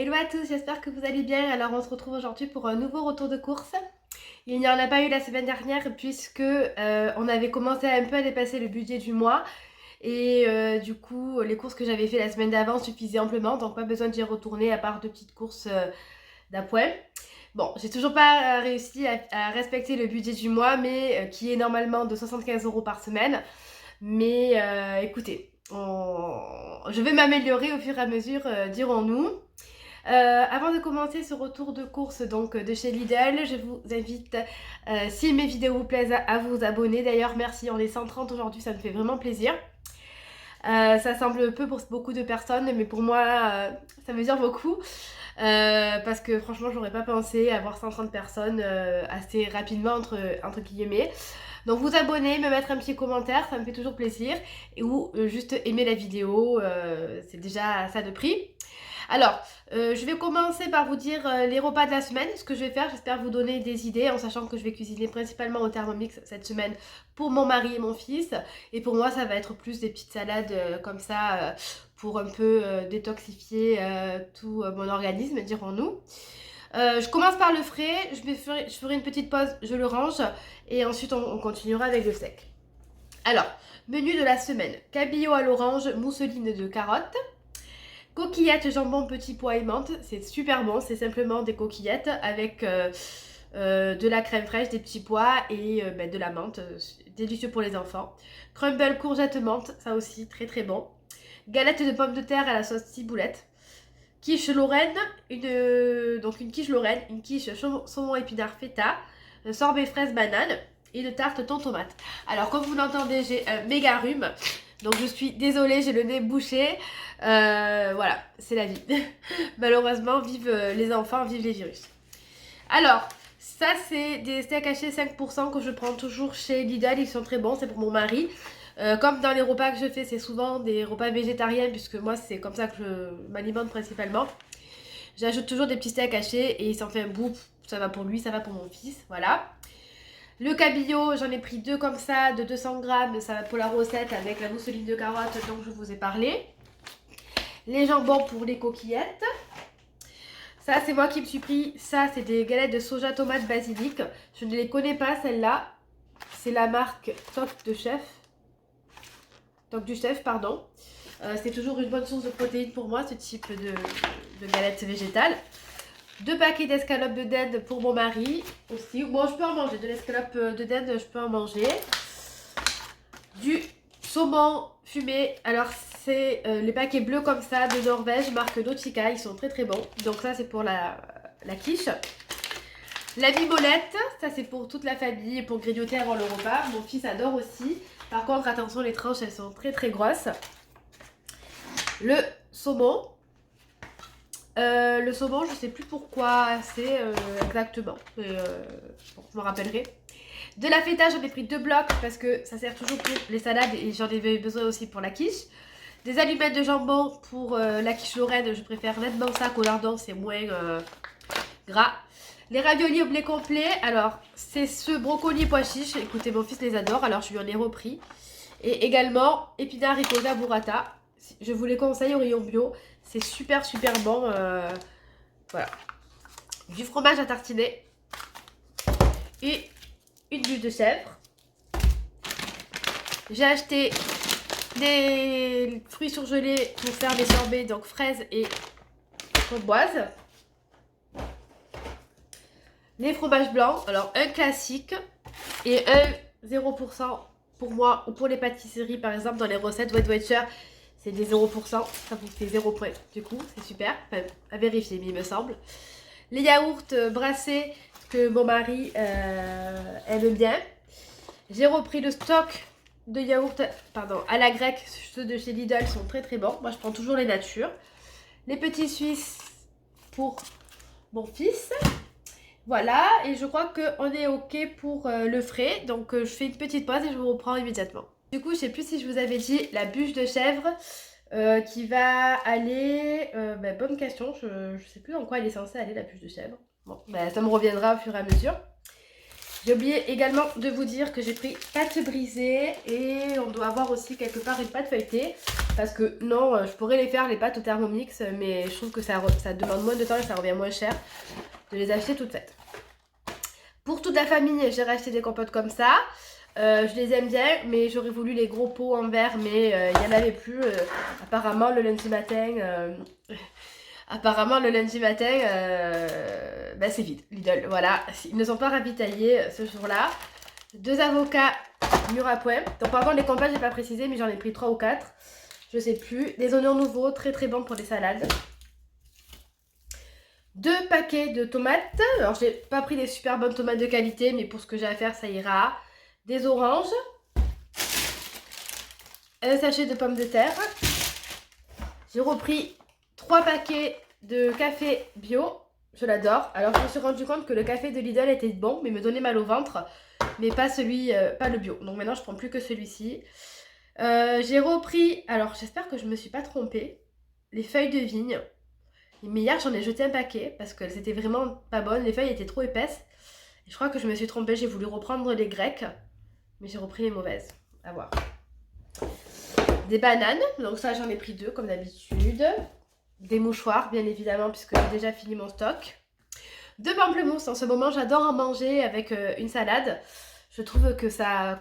Hello à tous, j'espère que vous allez bien. Alors on se retrouve aujourd'hui pour un nouveau retour de course. Il n'y en a pas eu la semaine dernière puisque on avait commencé un peu à dépasser le budget du mois. Et du coup, les courses que j'avais fait la semaine d'avant suffisaient amplement, donc pas besoin d'y retourner à part 2 petites courses d'appoint. Bon, j'ai toujours pas réussi à respecter le budget du mois, mais qui est normalement de 75 € par semaine. Mais écoutez, je vais m'améliorer au fur et à mesure, dirons-nous. Avant de commencer ce retour de course donc de chez Lidl, je vous invite, si mes vidéos vous plaisent, à vous abonner. D'ailleurs, merci, on est 130 aujourd'hui, ça me fait vraiment plaisir. Ça semble peu pour beaucoup de personnes, mais pour moi, ça veut dire beaucoup. Parce que franchement, j'aurais pas pensé avoir 130 personnes assez rapidement, entre guillemets. Donc vous abonner, me mettre un petit commentaire, ça me fait toujours plaisir. Ou juste aimer la vidéo, c'est déjà ça de prix. Alors, je vais commencer par vous dire les repas de la semaine, ce que je vais faire. J'espère vous donner des idées en sachant que je vais cuisiner principalement au Thermomix cette semaine pour mon mari et mon fils. Et pour moi, ça va être plus des petites salades comme ça pour un peu détoxifier tout mon organisme, dirons-nous. Je commence par le frais, je ferai une petite pause, je le range et ensuite on continuera avec le sec. Alors, menu de la semaine, cabillaud à l'orange, mousseline de carottes. Coquillettes, jambon, petit pois et menthe, c'est super bon, c'est simplement des coquillettes avec de la crème fraîche, des petits pois et de la menthe, délicieux pour les enfants. Crumble, courgette, menthe, ça aussi très très bon. Galette de pommes de terre à la sauce ciboulette. Quiche Lorraine, donc une quiche Lorraine, une quiche saumon épinard feta, un sorbet fraise banane et une tarte thon tomate. Alors comme vous l'entendez, j'ai un méga rhume, donc je suis désolée, j'ai le nez bouché. Voilà, c'est la vie. Malheureusement, vive les enfants, vive les virus. Alors, ça c'est des steaks hachés 5% que je prends toujours chez Lidl, ils sont très bons, c'est pour mon mari. Comme dans les repas que je fais, c'est souvent des repas végétariens, puisque moi c'est comme ça que je m'alimente principalement. J'ajoute toujours des petits steaks hachés et il s'en fait un bout, ça va pour lui, ça va pour mon fils, voilà. Le cabillaud, j'en ai pris 2 comme ça, de 200 grammes, ça va pour la recette avec la mousseline de carottes dont je vous ai parlé. Les jambons pour les coquillettes. Ça, c'est moi qui me suis pris. Ça, c'est des galettes de soja tomate basilic. Je ne les connais pas, celles-là. C'est la marque Toc du chef, pardon. C'est toujours une bonne source de protéines pour moi, ce type de galettes végétales. 2 paquets d'escalopes de dinde pour mon mari aussi. Bon, je peux en manger. De l'escalope de dinde, je peux en manger. Du saumon fumé. Alors, c'est les paquets bleus comme ça de Norvège, marque Nautica. Ils sont très très bons. Donc ça, c'est pour la quiche. La mimolette, ça c'est pour toute la famille, pour grignoter avant le repas. Mon fils adore aussi. Par contre, attention, les tranches, elles sont très très grosses. Le saumon. Le saumon, je sais plus pourquoi c'est exactement. Bon, je me rappellerai. De la feta, j'en ai pris 2 blocs parce que ça sert toujours pour les salades et j'en avais besoin aussi pour la quiche. Des allumettes de jambon pour la quiche Lorraine, je préfère nettement ça qu'au lardon, c'est moins gras. Les raviolis au blé complet, alors c'est ce brocoli pois chiche, écoutez mon fils les adore, alors je lui en ai repris. Et également épinards ricotta burrata, je vous les conseille au rayon bio, c'est super super bon, voilà. Du fromage à tartiner et une bûche de chèvre. J'ai acheté des fruits surgelés pour faire des sorbets, donc fraises et framboises. Les fromages blancs, alors un classique et un 0% pour moi ou pour les pâtisseries par exemple dans les recettes Weight Watcher, c'est des 0%, ça vous fait 0 point du coup, c'est super, enfin à vérifier mais il me semble. Les yaourts brassés que mon mari aime bien. J'ai repris le stock de yaourts à la grecque, ceux de chez Lidl sont très très bons, moi je prends toujours les natures. Les petits suisses pour mon fils. Voilà, et je crois qu'on est ok pour le frais. Donc je fais une petite pause et je vous reprends immédiatement. Du coup, je sais plus si je vous avais dit la bûche de chèvre qui va aller... bonne question, je sais plus dans quoi elle est censée aller la bûche de chèvre. Bon, ça me reviendra au fur et à mesure. J'ai oublié également de vous dire que j'ai pris pâte brisée et on doit avoir aussi quelque part une pâte feuilletée. Parce que non, je pourrais les faire les pâtes au Thermomix, mais je trouve que ça demande moins de temps et ça revient moins cher de les acheter toutes faites. Pour toute la famille, j'ai racheté des compotes comme ça. Je les aime bien, mais j'aurais voulu les gros pots en verre, mais il n'y en avait plus. Apparemment, le lundi matin, bah, c'est vide. Lidl, voilà. Ils ne sont pas ravitaillés ce jour-là. 2 avocats mûrs à point. Donc, par contre, les compotes, j'ai pas précisé, mais j'en ai pris 3 ou 4. Je sais plus. Des oignons nouveaux, très très bons pour les salades. 2 paquets de tomates. Alors, j'ai pas pris des super bonnes tomates de qualité, mais pour ce que j'ai à faire, ça ira. Des oranges. Un sachet de pommes de terre. J'ai repris 3 paquets de café bio. Je l'adore. Alors, je me suis rendu compte que le café de Lidl était bon, mais me donnait mal au ventre. Mais pas pas le bio. Donc maintenant, je prends plus que celui-ci. J'ai repris, alors j'espère que je me suis pas trompée, les feuilles de vigne. Mais hier, j'en ai jeté un paquet parce qu'elles étaient vraiment pas bonnes. Les feuilles étaient trop épaisses. Et je crois que je me suis trompée. J'ai voulu reprendre les grecques, mais j'ai repris les mauvaises. À voir. Des bananes. Donc ça, j'en ai pris 2 comme d'habitude. Des mouchoirs, bien évidemment, puisque j'ai déjà fini mon stock. 2 pamplemousses. En ce moment, j'adore en manger avec une salade. Je trouve que ça...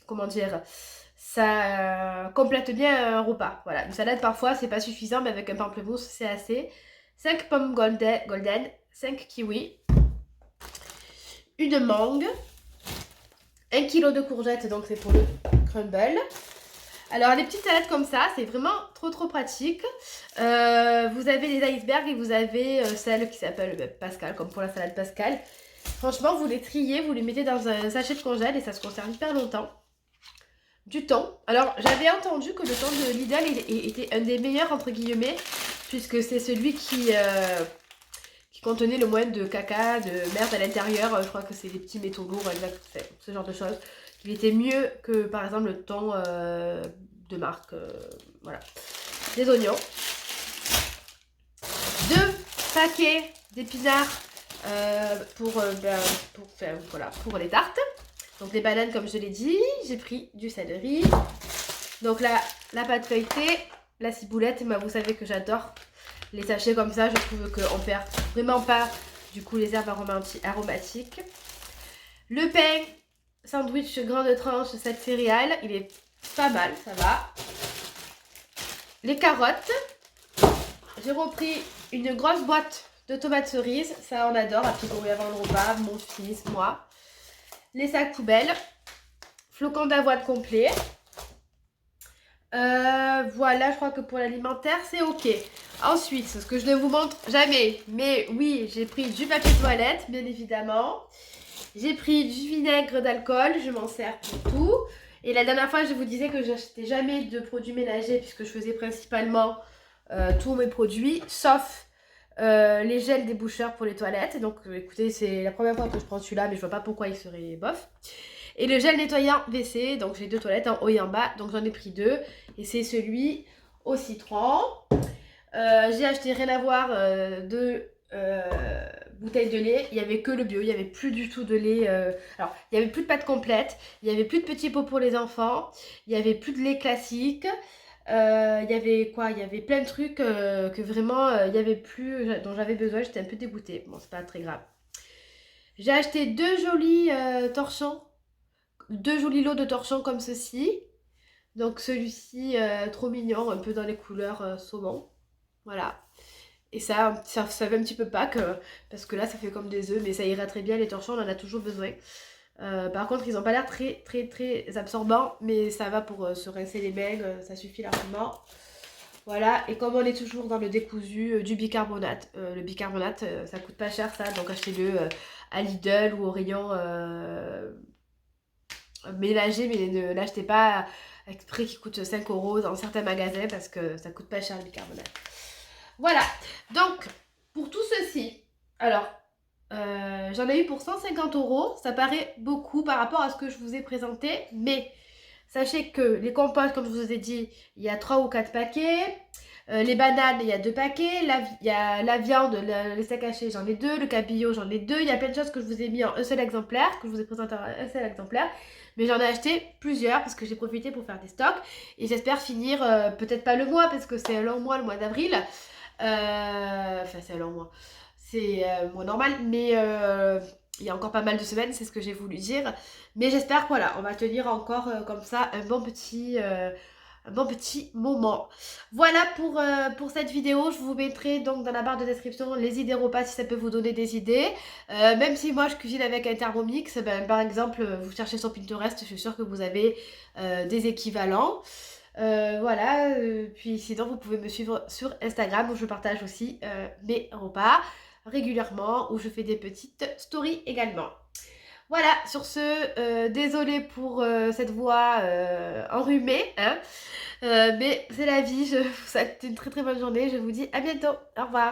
Comment dire, ça complète bien un repas. Voilà, une salade parfois c'est pas suffisant, mais avec un pamplemousse c'est assez. 5 pommes golden, 5 kiwis, une mangue, 1 kg de courgettes, donc c'est pour le crumble. Alors les petites salades comme ça, c'est vraiment trop pratique. Vous avez les icebergs et vous avez celle qui s'appelle Pascal, comme pour la salade Pascal. Franchement, vous les triez, vous les mettez dans un sachet de congèle et ça se conserve hyper longtemps. Du thon. Alors, j'avais entendu que le thon de Lidl était un des meilleurs, entre guillemets, puisque c'est celui qui contenait le moins de caca, de merde à l'intérieur. Je crois que c'est des petits métaux lourds, ce genre de choses. Il était mieux que, par exemple, le thon de marque. Voilà. Des oignons. 2 paquets d'épinards pour les tartes. Donc les bananes comme je l'ai dit, j'ai pris du céleri. Donc là, la pâte feuilletée, la ciboulette, bah, vous savez que j'adore les sachets comme ça. Je trouve qu'on perd vraiment pas du coup les herbes aromatiques. Le pain sandwich grande tranche, cette céréale, il est pas mal, ça va. Les carottes. J'ai repris une grosse boîte de tomates cerises. Ça on adore, à picorer avant le repas, mon fils, moi. Les sacs poubelles, flocons d'avoine complet. Voilà, je crois que pour l'alimentaire, c'est ok. Ensuite, ce que je ne vous montre jamais, mais oui, j'ai pris du papier toilette, bien évidemment. J'ai pris du vinaigre d'alcool, je m'en sers pour tout. Et la dernière fois, je vous disais que j'achetais jamais de produits ménagers puisque je faisais principalement tous mes produits, sauf les gels déboucheurs pour les toilettes. Donc écoutez, c'est la première fois que je prends celui-là, mais je vois pas pourquoi il serait bof. Et le gel nettoyant WC, donc j'ai 2 toilettes en haut et en bas, donc j'en ai pris 2. Et c'est celui au citron. J'ai acheté rien à voir 2 bouteilles de lait. Il n'y avait que le bio, il n'y avait plus du tout de lait. Alors, il n'y avait plus de pâte complète, il n'y avait plus de petits pots pour les enfants, il n'y avait plus de lait classique. Il y avait quoi? Il y avait plein de trucs que vraiment il n'y avait plus, dont j'avais besoin. J'étais un peu dégoûtée. Bon, c'est pas très grave. J'ai acheté 2 jolis torchons. 2 jolis lots de torchons comme ceci. Donc celui-ci trop mignon, un peu dans les couleurs saumon. Voilà. Et ça fait un petit peu Pâques, parce que là ça fait comme des œufs, mais ça ira très bien, les torchons on en a toujours besoin. Par contre ils n'ont pas l'air très absorbants, mais ça va pour se rincer les mains, ça suffit largement. Voilà, et comme on est toujours dans le décousu du bicarbonate, le bicarbonate ça coûte pas cher ça, donc achetez-le à Lidl ou au rayon ménager, mais ne l'achetez pas à prix qui coûte 5 € dans certains magasins parce que ça coûte pas cher le bicarbonate. Voilà, donc pour tout ceci, alors j'en ai eu pour 150 €, ça paraît beaucoup par rapport à ce que je vous ai présenté, mais Sachez que les compotes, comme je vous ai dit, il y a 3 ou 4 paquets. Les bananes, il y a 2 paquets. Il y a la viande, les steaks hachés, j'en ai 2. Le cabillaud, j'en ai 2. Il y a plein de choses que je vous ai mis en un seul exemplaire, que je vous ai présenté en un seul exemplaire. Mais j'en ai acheté plusieurs parce que j'ai profité pour faire des stocks. Et j'espère finir, peut-être pas le mois, parce que c'est un long mois, le mois d'avril. Enfin, c'est un long mois. C'est un mois normal, mais il y a encore pas mal de semaines, c'est ce que j'ai voulu dire. Mais j'espère que voilà, on va tenir encore comme ça un bon petit moment. Voilà pour cette vidéo. Je vous mettrai donc dans la barre de description les idées repas si ça peut vous donner des idées. Même si moi je cuisine avec un Thermomix, ben, par exemple, vous cherchez sur Pinterest, je suis sûre que vous avez des équivalents. Voilà, puis sinon vous pouvez me suivre sur Instagram où je partage aussi mes repas régulièrement, où je fais des petites stories également. Voilà, sur ce, désolée pour cette voix enrhumée, hein, mais c'est la vie. Je vous souhaite une très très bonne journée. Je vous dis à bientôt. Au revoir.